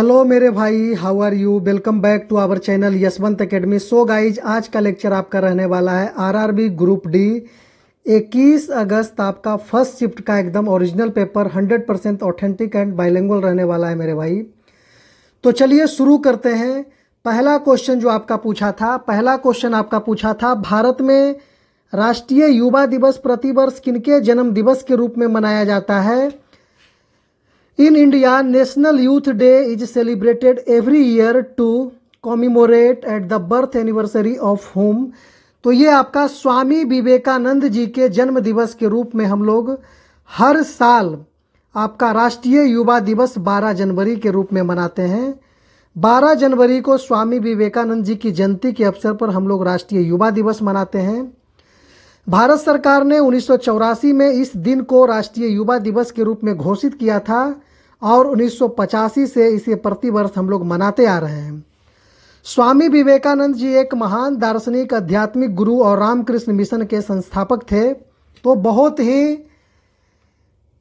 Hello मेरे भाई, how are you. Welcome back to our channel Yashwant academy. So guys, आज का लेक्चर आपका रहने वाला है आरआरबी ग्रुप डी 21 अगस्त आपका फर्स्ट शिफ्ट का एकदम original paper 100% authentic and bilingual रहने वाला है मेरे भाई। तो चलिए शुरू करते हैं। पहला क्वेश्चन जो आपका पूछा था, भारत में राष्ट्रीय युवा दिवस प्रतिवर्ष किनके जन्म दिवस के रूप में मनाया जाता है। In India, National Youth Day is celebrated every year to commemorate at the birth anniversary of whom। तो ये आपका स्वामी विवेकानंद जी के जन्म दिवस के रूप में हम लोग हर साल आपका राष्ट्रीय युवा दिवस 12 जनवरी के रूप में मनाते हैं। 12 जनवरी को स्वामी विवेकानंद जी की जयंती के अवसर पर हम लोग राष्ट्रीय युवा दिवस मनाते हैं। भारत सरकार ने 1984 में इस दिन को राष्ट्रीय युवा दिवस के रूप में घोषित किया था और 1985 से इसे प्रतिवर्ष हम लोग मनाते आ रहे हैं। स्वामी विवेकानंद जी एक महान दार्शनिक, आध्यात्मिक गुरु और रामकृष्ण मिशन के संस्थापक थे। तो बहुत ही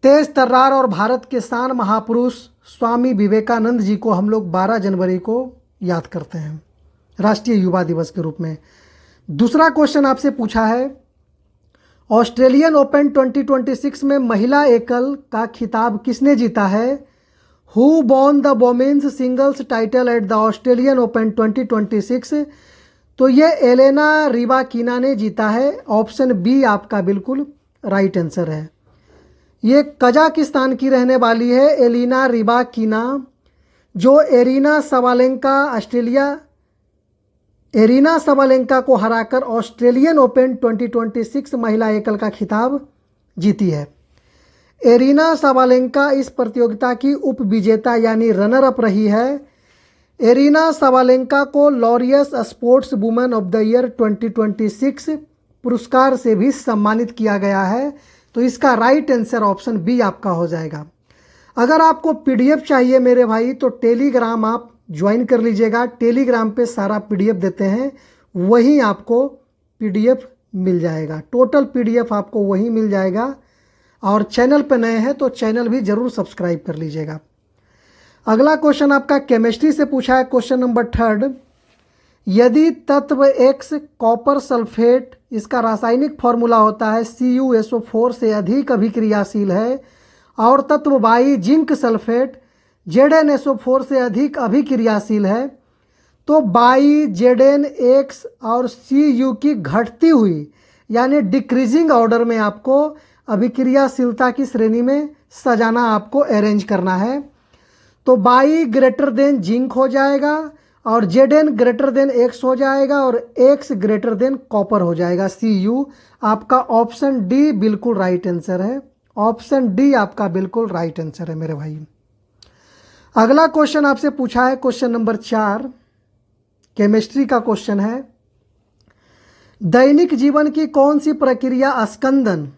तेज तर्रार और भारत के शान महापुरुष स्वामी विवेकानंद जी को हम लोग 12 जनवरी को याद करते हैं राष्ट्रीय युवा दिवस के रूप में। दूसरा क्वेश्चन आपसे पूछा है, ऑस्ट्रेलियन ओपन 2026 में महिला एकल का खिताब किसने जीता है। Who won the women's singles title at the Australian open 2026। तो ये एलेना रिबाकिना ने जीता है। ऑप्शन बी आपका बिल्कुल राइट आंसर है। ये कजाकिस्तान की रहने वाली है एलिना रिबाकिना, जो एरिना सबालेंका को हराकर ऑस्ट्रेलियन ओपन 2026 महिला एकल का खिताब जीती है। एरिना सबालेंका इस प्रतियोगिता की उप विजेता यानी रनर अप रही है। एरिना सबालेंका को Laureus sports women of the year 2026 पुरस्कार से भी सम्मानित किया गया है। तो इसका राइट आंसर ऑप्शन बी आपका हो जाएगा। अगर आपको पीडीएफ चाहिए मेरे भाई तो टेलीग्राम आप ज्वाइन कर लीजिएगा। टेलीग्राम पे सारा पीडीएफ देते हैं, वहीं आपको पीडीएफ मिल जाएगा। टोटल पीडीएफ आपको वहीं मिल जाएगा। और चैनल पे नए हैं तो चैनल भी जरूर सब्सक्राइब कर लीजिएगा। अगला क्वेश्चन आपका केमिस्ट्री से पूछा है, क्वेश्चन नंबर 3। यदि तत्व X कॉपर सल्फेट, इसका रासायनिक फॉर्मूला होता है CuSO4 से अधिक अभिक्रियाशील है, और तत्व Y जिंक सल्फेट ZnSO4 से अधिक अभिक्रियाशील है, तो बाई ZnX और Cu की घटती हुई यानी डिक्रीजिंग ऑर्डर में आपको अभिक्रियाशीलता की श्रेणी में सजाना, आपको अरेंज करना है। तो बाई ग्रेटर देन जिंक हो जाएगा और Zn ग्रेटर देन X हो जाएगा और X ग्रेटर देन कॉपर हो जाएगा Cu। आपका ऑप्शन डी बिल्कुल राइट आंसर है। ऑप्शन डी आपका बिल्कुल राइट आंसर है मेरे भाई। अगला क्वेश्चन आपसे पूछा है, क्वेश्चन नंबर 4 केमिस्ट्री का क्वेश्चन है। दैनिक जीवन की कौन सी प्रक्रिया स्कंदन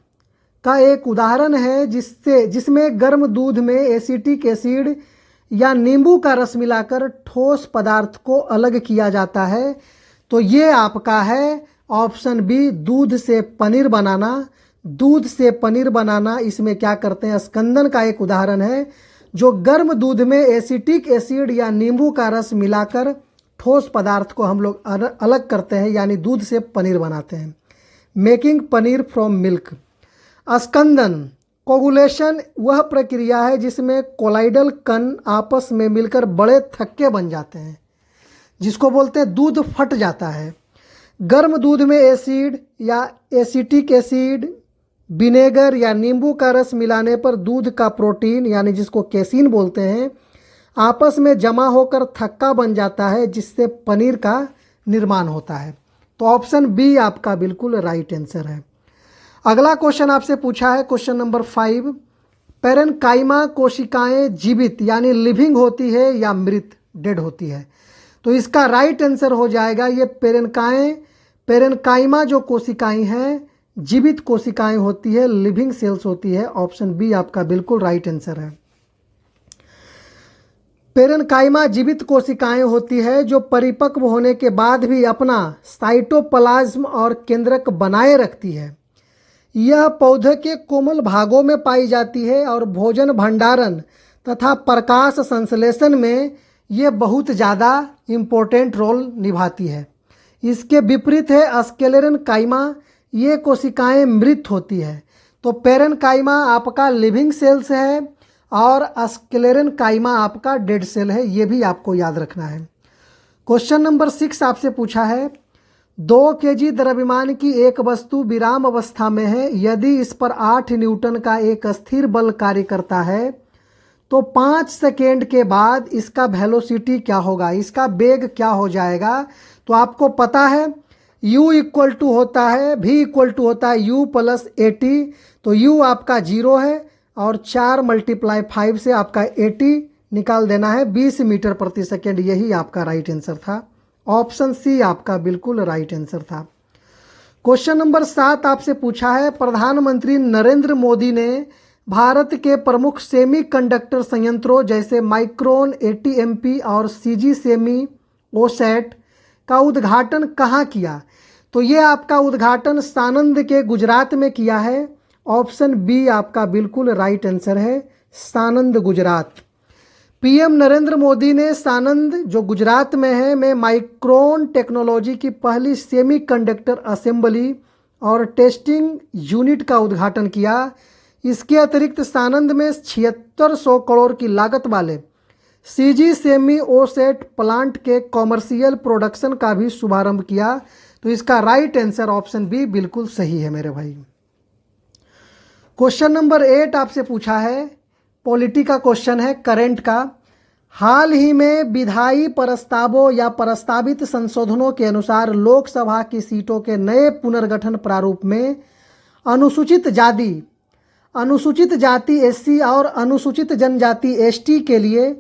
का एक उदाहरण है जिसमें गर्म दूध में एसिटिक एसिड या नींबू का रस मिलाकर ठोस पदार्थ को अलग किया जाता है। तो ये आपका है ऑप्शन बी, दूध से पनीर बनाना। दूध से पनीर बनाना इसमें क्या करते हैं, स्कंदन का एक उदाहरण है जो गर्म दूध में एसिटिक एसिड या नींबू का रस मिलाकर ठोस पदार्थ को हम लोग अलग करते हैं, यानी दूध से पनीर बनाते हैं। Making paneer from milk. स्कंदन कोगुलेशन वह प्रक्रिया है जिसमें कोलाइडल कण आपस में मिलकर बड़े थक्के बन जाते हैं, जिसको बोलते हैं दूध फट जाता है। गर्म दूध में एसिड या एसिटिक एसिड, विनेगर या नींबू का रस मिलाने पर दूध का प्रोटीन यानी जिसको केसिन बोलते हैं आपस में जमा होकर थक्का बन जाता है, जिससे पनीर का निर्माण होता है। तो ऑप्शन बी आपका बिल्कुल राइट आंसर है। अगला क्वेश्चन आपसे पूछा है, क्वेश्चन नंबर 5। पेरेन्काइमा कोशिकाएं जीवित यानी लिविंग होती है या मृत डेड होती है। तो इसका राइट आंसर हो जाएगा ये पेरेन्काइमा जो कोशिकाएं हैं जीवित कोशिकाएं होती है, लिविंग सेल्स होती है। ऑप्शन बी आपका बिल्कुल राइट आंसर है। पेरेन्काइमा जीवित कोशिकाएं होती है जो परिपक्व होने के बाद भी अपना साइटोप्लाज्म और केंद्रक बनाए रखती है। यह पौधे के कोमल भागों में पाई जाती है और भोजन भंडारण तथा प्रकाश संश्लेषण में ये बहुत ज़्यादा इम्पोर्टेंट रोल निभाती है। इसके विपरीत है स्क्लेरेनकाइमा, ये कोशिकाएं मृत होती है। तो पेरेनकाइमा आपका लिविंग सेल्स है और स्क्लेरेनकाइमा आपका डेड सेल है, ये भी आपको याद रखना है। क्वेश्चन नंबर 6 आपसे पूछा है 2 केजी द्रव्यमान की एक वस्तु विराम अवस्था में है, यदि इस पर 8 न्यूटन का एक स्थिर बल कार्य करता है तो 5 सेकेंड के बाद इसका वेलोसिटी क्या होगा, इसका वेग क्या हो जाएगा। तो आपको पता है u इक्वल टू होता है v इक्वल टू होता है u प्लस 80। तो u आपका 0 है और 4 × 5 से आपका 80 निकाल देना है, 20 मीटर प्रति सेकेंड। यही आपका राइट आंसर था। ऑप्शन सी आपका बिल्कुल राइट आंसर था। क्वेश्चन नंबर 7 आपसे पूछा है प्रधानमंत्री नरेंद्र मोदी ने भारत के प्रमुख सेमीकंडक्टर संयंत्रों जैसे माइक्रोन, ATMP और CG सेमी ओसेट का उद्घाटन कहाँ किया। तो ये आपका उद्घाटन सानंद के गुजरात में किया है। ऑप्शन बी आपका बिल्कुल राइट आंसर है, सानंद गुजरात। PM नरेंद्र मोदी ने सानंद जो गुजरात में है में माइक्रोन टेक्नोलॉजी की पहली सेमीकंडक्टर असेंबली और टेस्टिंग यूनिट का उद्घाटन किया। इसके अतिरिक्त सानंद में 7600 करोड़ की लागत वाले CG सेमी ओसेट प्लांट के कॉमर्शियल प्रोडक्शन का भी शुभारंभ किया। तो इसका राइट आंसर ऑप्शन बी बिल्कुल सही है मेरे भाई। क्वेश्चन नंबर 8 आपसे पूछा है पॉलिटी का क्वेश्चन है, करंट का। हाल ही में विधायी प्रस्तावों या प्रस्तावित संशोधनों के अनुसार लोकसभा की सीटों के नए पुनर्गठन प्रारूप में अनुसूचित जाति SC और अनुसूचित जनजाति ST के लिए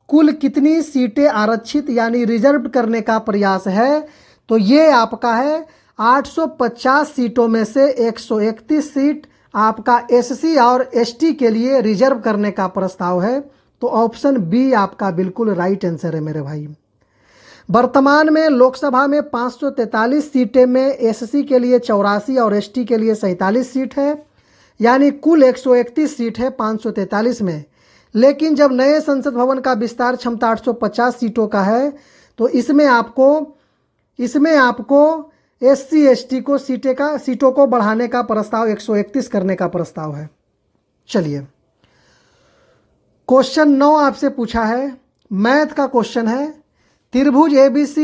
कुल कितनी सीटें आरक्षित यानी रिजर्व करने का प्रयास है। तो ये आपका है 850 सीटों में से 131 सीट आपका SC और ST के लिए रिजर्व करने का प्रस्ताव है। तो ऑप्शन बी आपका बिल्कुल राइट आंसर है मेरे भाई। वर्तमान में लोकसभा में 543 सीटें में SC के लिए 84 और ST के लिए 47 सीट है, यानी कुल 131 सीट है 543 में। लेकिन जब नए संसद भवन का विस्तार क्षमता 850 सीटों का है तो इसमें आपको SC ST को सीटों को बढ़ाने का प्रस्ताव 131 करने का प्रस्ताव है। चलिए क्वेश्चन 9 आपसे पूछा है, मैथ का क्वेश्चन है। त्रिभुज ABC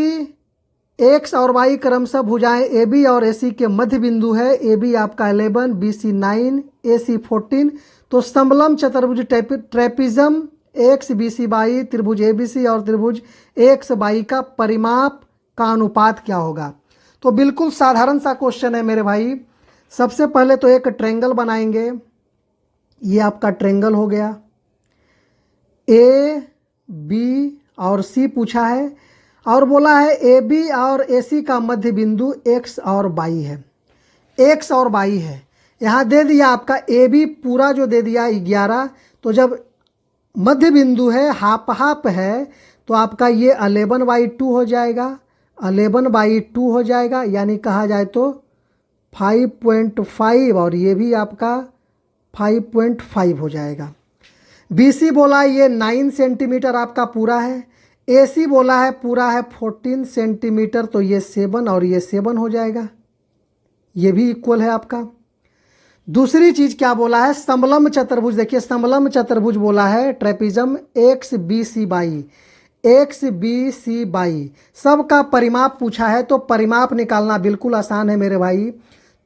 X और Y क्रमशः भुजाएं AB और AC के मध्य बिंदु है। AB आपका 11, BC 9, AC 14। तो समलंब चतुर्भुज ट्रेपिज्म XBCY त्रिभुज ABC और त्रिभुज XY का परिमाप का अनुपात क्या होगा। तो बिल्कुल साधारण सा क्वेश्चन है मेरे भाई। सबसे पहले तो एक ट्रायंगल बनाएंगे, ये आपका ट्रायंगल हो गया। A, B और C पूछा है और बोला है AB और AC का मध्य बिंदु X और Y है। X और Y है, यहाँ दे दिया आपका AB पूरा जो दे दिया 11। तो जब मध्य बिंदु है हाफ हाफ है तो आपका ये 11/2 हो जाएगा, 11/2 हो जाएगा, यानी कहा जाए तो 5.5 और ये भी आपका 5.5 हो जाएगा। BC बोला ये 9 सेंटीमीटर आपका पूरा है। AC बोला है पूरा है 14 सेंटीमीटर, तो ये 7 और ये 7 हो जाएगा, ये भी इक्वल है आपका। दूसरी चीज क्या बोला है, समलंब चतुर्भुज। देखिए समलंब चतुर्भुज बोला है ट्रेपिज्म XBCY सबका परिमाप पूछा है। तो परिमाप निकालना बिल्कुल आसान है मेरे भाई।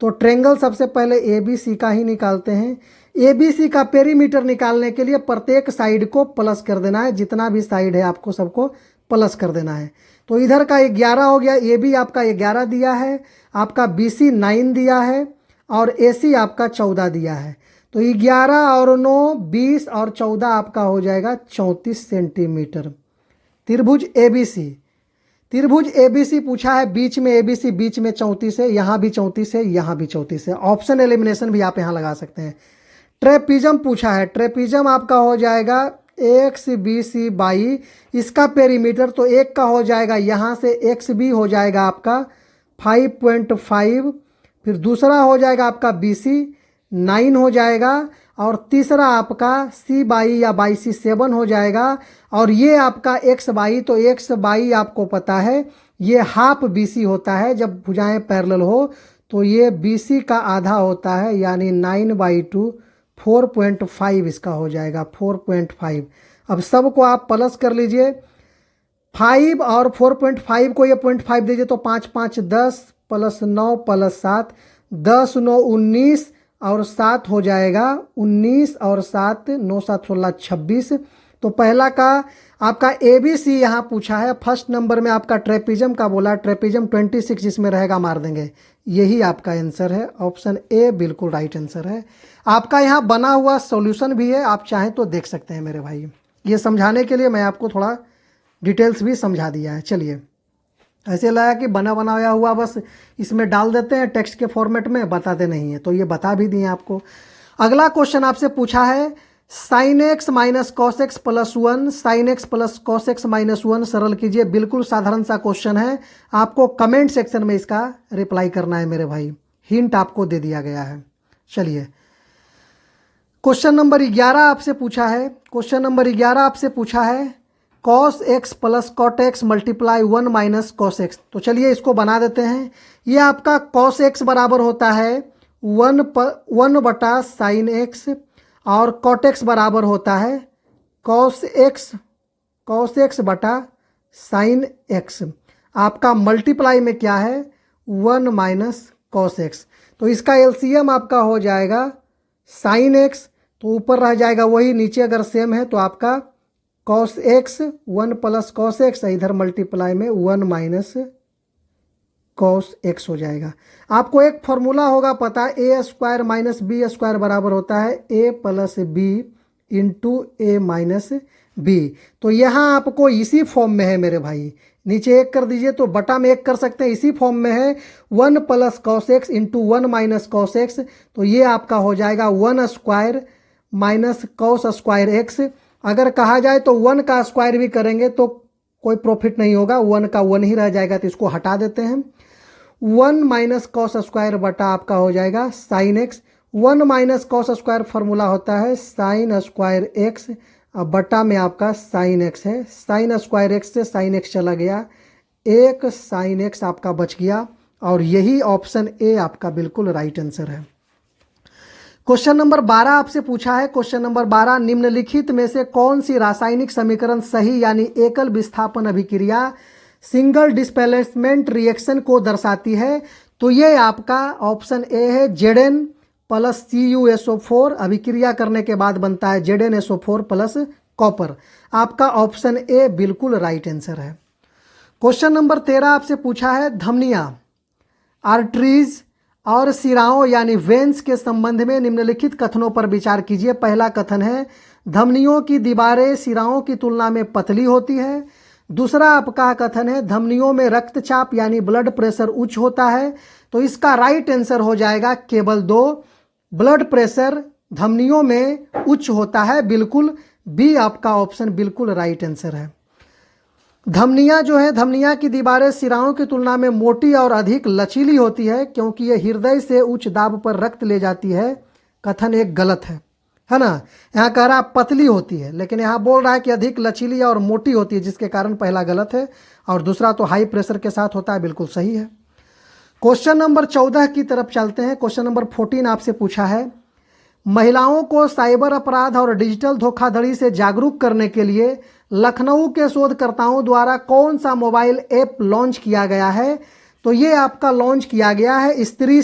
तो ट्रायंगल सबसे पहले ABC का ही निकालते हैं। ABC का पेरीमीटर निकालने के लिए प्रत्येक साइड को प्लस कर देना है, जितना भी साइड है आपको सबको प्लस कर देना है। तो इधर का 11 हो गया, AB आपका 11 दिया है, आपका BC 9 दिया है और AC आपका 14 दिया है। तो 11 और 9 20 और 14 आपका हो जाएगा 34 सेंटीमीटर। त्रिभुज ABC पूछा है, बीच में ABC बीच में 34 है, यहाँ भी 34 है, यहाँ भी 34 है। ऑप्शन एलिमिनेशन भी आप यहाँ लगा सकते हैं। ट्रेपिज्म पूछा है, ट्रेपिज्म आपका हो जाएगा XBCY, इसका पेरीमीटर तो एक का हो जाएगा, यहाँ से XB हो जाएगा आपका 5.5, फिर दूसरा हो जाएगा आपका BC, 9 हो जाएगा, और तीसरा आपका सी बाई या बाई सी 7 हो जाएगा, और ये आपका एक्स बाई, तो एक्स बाई आपको पता है ये हाफ BC होता है, जब भुजाएं पैरेलल हो तो ये BC का आधा होता है, यानी 9/2 4.5 इसका हो जाएगा 4.5। अब सबको आप प्लस कर लीजिए, 5 और 4.5 को ये 0.5 दीजिए तो 5 5 10 प्लस 9 प्लस 7 10 9 19 और 7 हो जाएगा 19 और 7 9 7 16 26। तो पहला का आपका ABC यहाँ पूछा है, फर्स्ट नंबर में आपका ट्रेपिजम का बोला, ट्रेपिजम 26 जिसमें रहेगा मार देंगे, यही आपका आंसर है, ऑप्शन ए बिल्कुल राइट आंसर है। आपका यहाँ बना हुआ सॉल्यूशन भी है, आप चाहें तो देख सकते हैं मेरे भाई। ये समझाने के लिए मैं आपको थोड़ा डिटेल्स भी समझा दिया है। चलिए, ऐसे लगा कि बना बनाया हुआ बस इसमें डाल देते हैं टेक्स्ट के फॉर्मेट में, बताते नहीं है, तो ये बता भी दिए आपको। अगला क्वेश्चन आपसे पूछा है sine x minus cos x plus 1, sine x plus cos x minus 1 सरल कीजिए। बिल्कुल साधारण सा क्वेश्चन है, आपको कमेंट सेक्शन में इसका रिप्लाई करना है मेरे भाई, हिंट आपको दे दिया गया है। चलिए, क्वेश्चन नंबर 11 आपसे पूछा है, क्वेश्चन नंबर 11 आपसे पूछा है cos x plus cot x multiply 1 minus cos x. तो चलिए इसको बना देते हैं। ये आपका कॉस एक्स बराबर होता है 1 बटा साइन एक्स, और कॉट एक्स बराबर होता है कॉस एक्स बटा साइन एक्स। आपका मल्टीप्लाई में क्या है 1 माइनस कॉस एक्स, तो इसका एलसीएम आपका हो जाएगा साइन एक्स, तो ऊपर रह जाएगा वही, नीचे अगर सेम है तो आपका cos x 1 plus cos x, इधर मल्टीप्लाई में 1 माइनस कॉस एक्स हो जाएगा। आपको एक फॉर्मूला होगा पता, ए स्क्वायर माइनस बी स्क्वायर बराबर होता है ए प्लस बी इंटू ए माइनस बी। तो यहाँ आपको इसी फॉर्म में है मेरे भाई, नीचे एक कर दीजिए तो बटा में एक कर सकते हैं, इसी फॉर्म में है 1 plus cos x into 1 minus cos x. तो ये आपका हो जाएगा 1 square minus cos square x. अगर कहा जाए तो 1 का स्क्वायर भी करेंगे तो कोई प्रॉफिट नहीं होगा, 1 का 1 ही रह जाएगा, तो इसको हटा देते हैं। 1 माइनस कॉस स्क्वायर बटा आपका हो जाएगा sine x. 1 minus cos square formula होता है साइन स्क्वायर एक्स, अब बटा में आपका साइन एक्स है, साइन स्क्वायर एक्स से साइन एक्स चला गया, एक साइन एक्स आपका बच गया, और यही ऑप्शन ए आपका बिल्कुल राइट आंसर है। क्वेश्चन नंबर 12 आपसे पूछा है, क्वेश्चन नंबर 12, निम्नलिखित में से कौन सी रासायनिक समीकरण सही यानी एकल विस्थापन अभिक्रिया सिंगल डिस्प्लेसमेंट रिएक्शन को दर्शाती है। तो ये आपका ऑप्शन ए है Zn प्लस CuSO4, अभिक्रिया करने के बाद बनता है ZnSO4 प्लस कॉपर। आपका ऑप्शन ए बिल्कुल राइट आंसर है। क्वेश्चन नंबर 13 आपसे पूछा है धमनियां आर्टरीज और सिराओं यानी वेन्स के संबंध में निम्नलिखित कथनों पर विचार कीजिए। पहला कथन है धमनियों की दीवारें सिराओं की तुलना में पतली होती है। दूसरा आपका कथन है धमनियों में रक्तचाप यानी ब्लड प्रेशर उच्च होता है। तो इसका राइट आंसर हो जाएगा केवल 2, ब्लड प्रेशर धमनियों में उच्च होता है, बिल्कुल बी आपका ऑप्शन बिल्कुल राइट आंसर है। धमनियां जो है, धमनियां की दीवारें सिराओं की तुलना में मोटी और अधिक लचीली होती है क्योंकि ये हृदय से उच्च दाब पर रक्त ले जाती है। कथन एक गलत है ना। यहाँ कह रहा है पतली होती है, लेकिन यहाँ बोल रहा है कि अधिक लचीली और मोटी होती है, जिसके कारण पहला गलत है, और दूसरा तो हाई प्रेशर के साथ होता है, बिल्कुल सही है। क्वेश्चन नंबर 14 की तरफ चलते हैं। क्वेश्चन नंबर 14 आपसे पूछा है महिलाओं को साइबर अपराध और डिजिटल धोखाधड़ी से जागरूक करने के लिए लखनऊ के शोधकर्ताओं द्वारा कौन सा मोबाइल ऐप लॉन्च किया गया है। तो ये आपका लॉन्च किया गया है स्त्री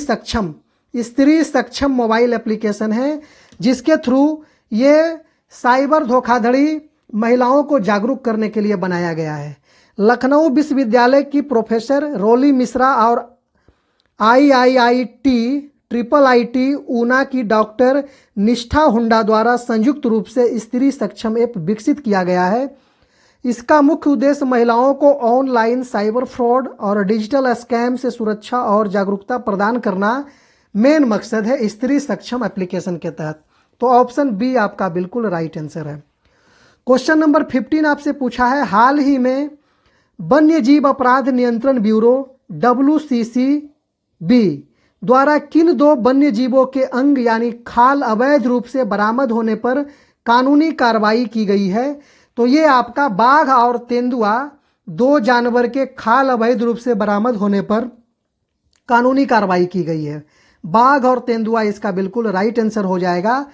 सक्षम मोबाइल एप्लीकेशन है, जिसके थ्रू ये साइबर धोखाधड़ी महिलाओं को जागरूक करने के लिए बनाया गया है। लखनऊ विश्वविद्यालय की प्रोफेसर रोली मिश्रा और IIT ऊना की डॉक्टर निष्ठा हुंडा द्वारा संयुक्त रूप से स्त्री सक्षम ऐप विकसित किया गया है। इसका मुख्य उद्देश्य महिलाओं को ऑनलाइन साइबर फ्रॉड और डिजिटल स्कैम से सुरक्षा और जागरूकता प्रदान करना मेन मकसद है स्त्री सक्षम एप्लीकेशन के तहत। तो ऑप्शन बी आपका बिल्कुल राइट आंसर है। क्वेश्चन नंबर 15 आपसे पूछा है हाल ही में वन्य जीव अपराध नियंत्रण ब्यूरो WCCB द्वारा किन दो वन्य जीवों के अंग यानी खाल अवैध रूप से बरामद होने पर कानूनी कार्रवाई की गई है? तो ये आपका बाघ और तेंदुआ, दो जानवर के खाल अवैध रूप से बरामद होने पर कानूनी कार्रवाई की गई है। बाघ और तेंदुआ इसका बिल्कुल राइट आंसर हो जाएगा।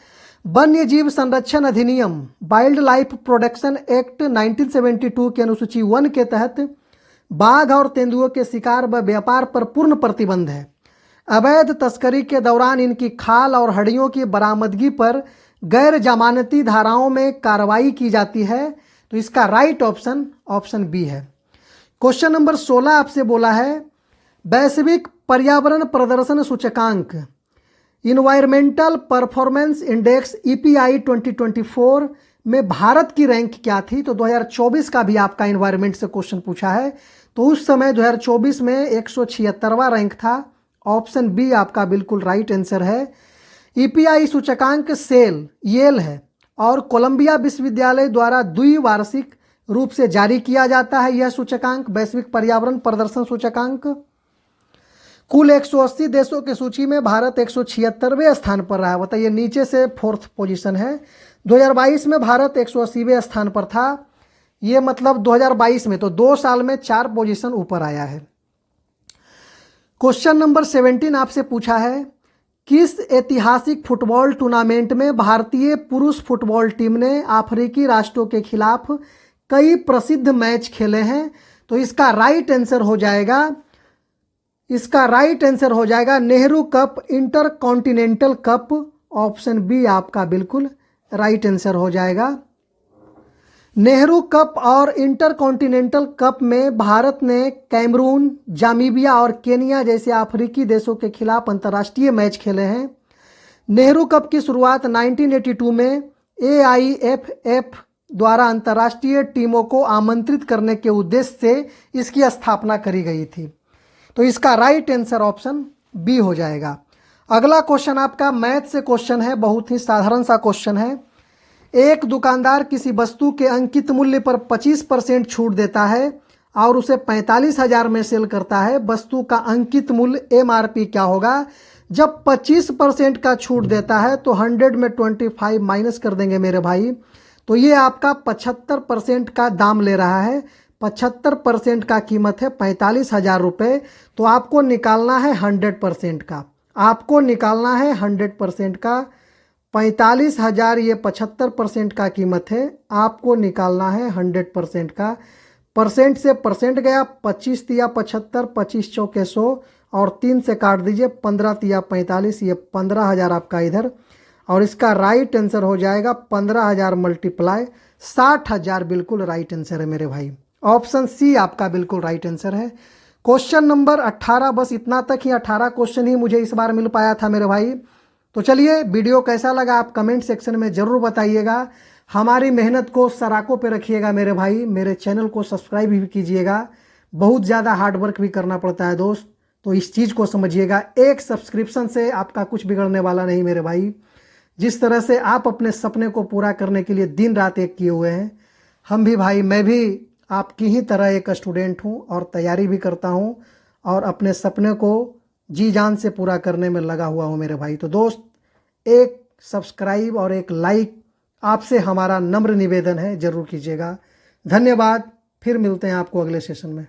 वन्य जीव संरक्षण अधिनियम वाइल्ड लाइफ प्रोटेक्शन एक्ट 1972 के अनुसूची 1 के तहत बाघ और तेंदुओं के शिकार व व्यापार पर पूर्ण प्रतिबंध है। अवैध तस्करी के दौरान इनकी खाल और हड्डियों की बरामदगी पर गैर जमानती धाराओं में कार्रवाई की जाती है। तो इसका राइट ऑप्शन ऑप्शन बी है। क्वेश्चन नंबर 16 आपसे बोला है, वैश्विक पर्यावरण प्रदर्शन सूचकांक इन्वायरमेंटल परफॉर्मेंस इंडेक्स EPI 2024 में भारत की रैंक क्या थी? तो 2024 का भी आपका इन्वायरमेंट से क्वेश्चन पूछा है। तो उस समय 2024 में 176वां रैंक था। ऑप्शन बी आपका बिल्कुल राइट आंसर है। EPI सूचकांक येल है और कोलंबिया विश्वविद्यालय द्वारा द्विवार्षिक रूप से जारी किया जाता है। यह सूचकांक वैश्विक पर्यावरण प्रदर्शन सूचकांक कुल 180 देशों की सूची में भारत 176वें स्थान पर रहा। बताइए, नीचे से 4th पोजीशन है। 2022 में भारत 180वें स्थान पर था। ये मतलब 2022 में, तो 2 साल में 4 पोजीशन ऊपर आया है। क्वेश्चन नंबर 17 आपसे पूछा है, किस ऐतिहासिक फुटबॉल टूर्नामेंट में भारतीय पुरुष फुटबॉल टीम ने अफ्रीकी राष्ट्रों के खिलाफ कई प्रसिद्ध मैच खेले हैं? तो इसका राइट आंसर हो जाएगा Nehru Cup, Intercontinental Cup. Option b आपका बिल्कुल राइट आंसर हो जाएगा। नेहरू कप और इंटर कॉन्टिनेंटल कप में भारत ने कैमरून, जामीबिया और केनिया जैसे अफ्रीकी देशों के खिलाफ अंतर्राष्ट्रीय मैच खेले हैं। नेहरू कप की शुरुआत 1982 में AIFF द्वारा अंतर्राष्ट्रीय टीमों को आमंत्रित करने के उद्देश्य से इसकी स्थापना करी गई थी। तो इसका राइट आंसर ऑप्शन बी हो जाएगा। अगला क्वेश्चन आपका मैथ से क्वेश्चन है, बहुत ही साधारण सा क्वेश्चन है। एक दुकानदार किसी वस्तु के अंकित मूल्य पर 25% छूट देता है और उसे 45,000 में सेल करता है। वस्तु का अंकित मूल्य MRP क्या होगा? जब 25% का छूट देता है तो 100 में 25 माइनस कर देंगे मेरे भाई। तो ये आपका 75% का दाम ले रहा है। 75% का कीमत है 45,000 रुपये। तो आपको निकालना है 100% का। 45,000 ये 75% का कीमत है। आपको निकालना है 100% का। परसेंट से परसेंट गया, 25 तिया 75, 25 चौके 100 और 3 से काट दीजिए, 15 तिया 45, ये 15,000 आपका इधर। और इसका राइट आंसर हो जाएगा 15,000 मल्टीप्लाई 60,000। बिल्कुल राइट आंसर है मेरे भाई। ऑप्शन सी आपका बिल्कुल राइट आंसर है। क्वेश्चन नंबर 18, बस इतना तक ही 18 क्वेश्चन ही मुझे इस बार मिल पाया था मेरे भाई। तो चलिए, वीडियो कैसा लगा आप कमेंट सेक्शन में ज़रूर बताइएगा। हमारी मेहनत को सराखों पे रखिएगा मेरे भाई। मेरे चैनल को सब्सक्राइब भी कीजिएगा। बहुत ज़्यादा हार्ड वर्क भी करना पड़ता है दोस्त, तो इस चीज़ को समझिएगा। एक सब्सक्रिप्शन से आपका कुछ बिगड़ने वाला नहीं मेरे भाई। जिस तरह से आप अपने सपने को पूरा करने के लिए दिन रात एक किए हुए हैं, हम भी भाई, मैं भी आपकी ही तरह एक स्टूडेंट हूं और तैयारी भी करता हूं और अपने सपने को जी जान से पूरा करने में लगा हुआ हूं मेरे भाई। तो दोस्त, एक सब्सक्राइब और एक लाइक आपसे हमारा नम्र निवेदन है, ज़रूर कीजिएगा। धन्यवाद। फिर मिलते हैं आपको अगले सेशन में।